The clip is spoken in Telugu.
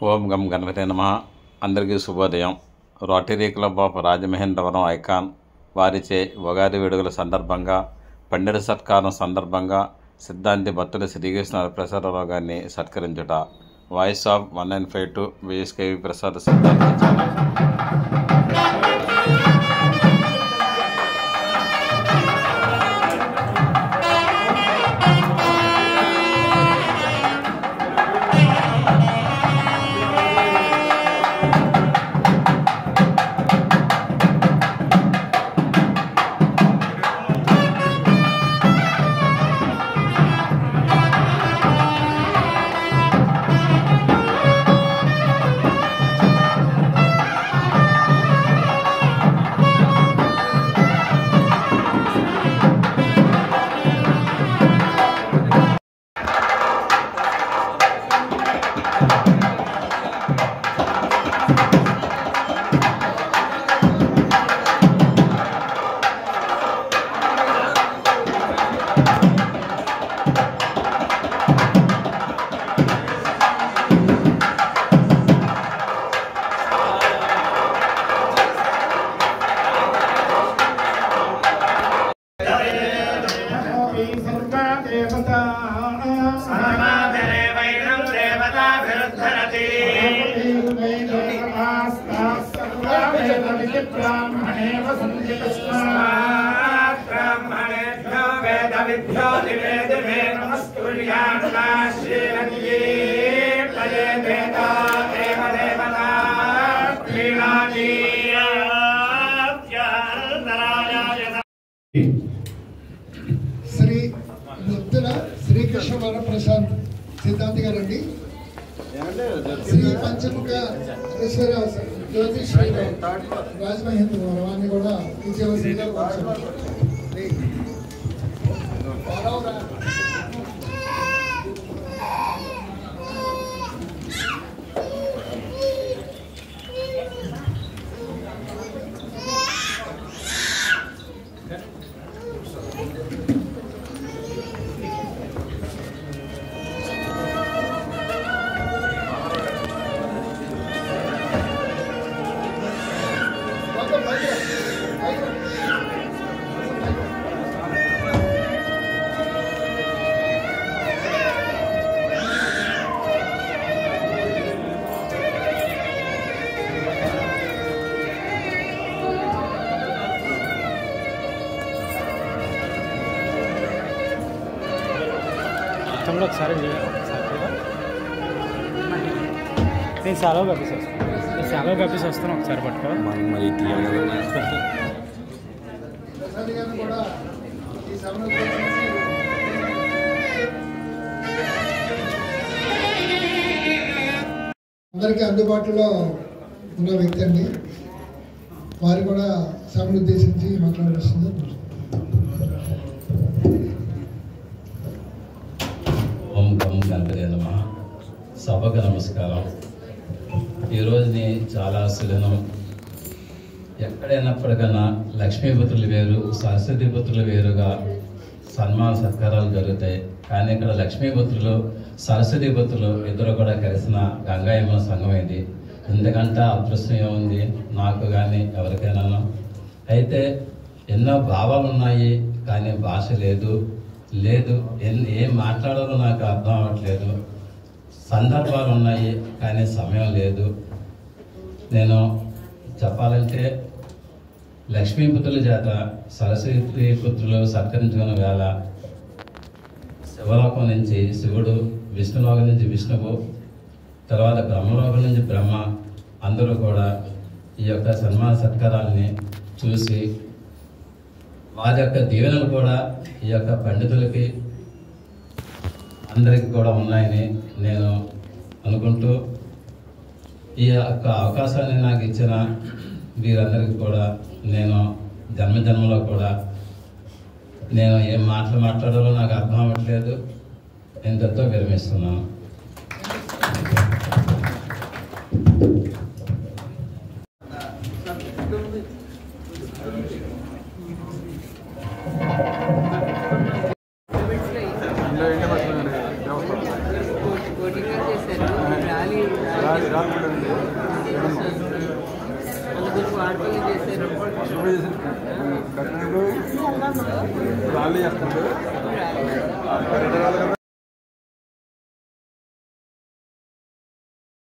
ఓం గం గణపతే నమః. అందరికీ శుభోదయం. Rotary club of Rajamahendravaram icon వారిచే ఉగాది వేడుకల సందర్భంగా పండిత సత్కారం సందర్భంగా సిద్ధాంతి భక్తుల శ్రీకృష్ణ ప్రసాదరావు గారిని సత్కరించుట. వాయిస్ ఆఫ్ 1952 VSKV ప్రసాద్ సిద్ధాంతి. శ్రీ ముద్దుల శ్రీకృష్ణ వరప్రసాద్ సిద్ధాంతి గారండి. శ్రీ పంచముఖ జ్యోతిష్ రాజమహేంద్రవరం వారిని కూడా ఇచ్చేవలసిందిగా ఒకసారి నేను సెలవు కప్పేసి వస్తాను ఒకసారి పట్టుకో. అందరికీ అందుబాటులో ఉన్న వ్యక్తి అండి. వారు కూడా సభను ఉద్దేశించి మాట్లాడుతుంది. ఓం గం గణపతే నమః. సభకు నమస్కారం. ఈరోజుని చాలా సులభం. ఎక్కడైనప్పటికన్నా లక్ష్మీపుత్రులు వేరు, సరస్వతీపుత్రులు వేరుగా సన్మాన సత్కారాలు జరుగుతాయి. కానీ ఇక్కడ లక్ష్మీపుత్రులు, సరస్వతీపుత్రులు ఇద్దరు కూడా కలిసిన గంగాయమ్మ సంఘం ఇది. ఎందుకంటే అదృష్టం ఏముంది నాకు కానీ ఎవరికైనా. అయితే ఎన్నో భావాలు ఉన్నాయి కానీ భాష లేదు. ఏం మాట్లాడాలో నాకు అర్థం అవ్వట్లేదు. సందర్భాలు ఉన్నాయి కానీ సమయం లేదు. నేను చెప్పాలంటే లక్ష్మీపుత్రుల చేత సరస్వతి పుత్రులు సత్కరించుకున్న వేళ శివలోకం నుంచి శివుడు, విష్ణులోకం నుంచి విష్ణువు, తర్వాత బ్రహ్మలోకం నుంచి బ్రహ్మ అందరూ కూడా ఈ యొక్క సన్మాన సత్కారాలని చూసి వారి యొక్క దీవెనలు కూడా ఈ యొక్క పండితులకి అందరికీ కూడా ఉన్నాయని నేను అనుకుంటూ ఈ యొక్క అవకాశాన్ని నాకు ఇచ్చిన వీరందరికీ కూడా నేను జన్మలో కూడా నేను ఏం మాట్లాడాలో నాకు అర్థం అవ్వట్లేదు. ఇంతతో విరమిస్తున్నాను. రాళ్ళు చేస్తున్నాడు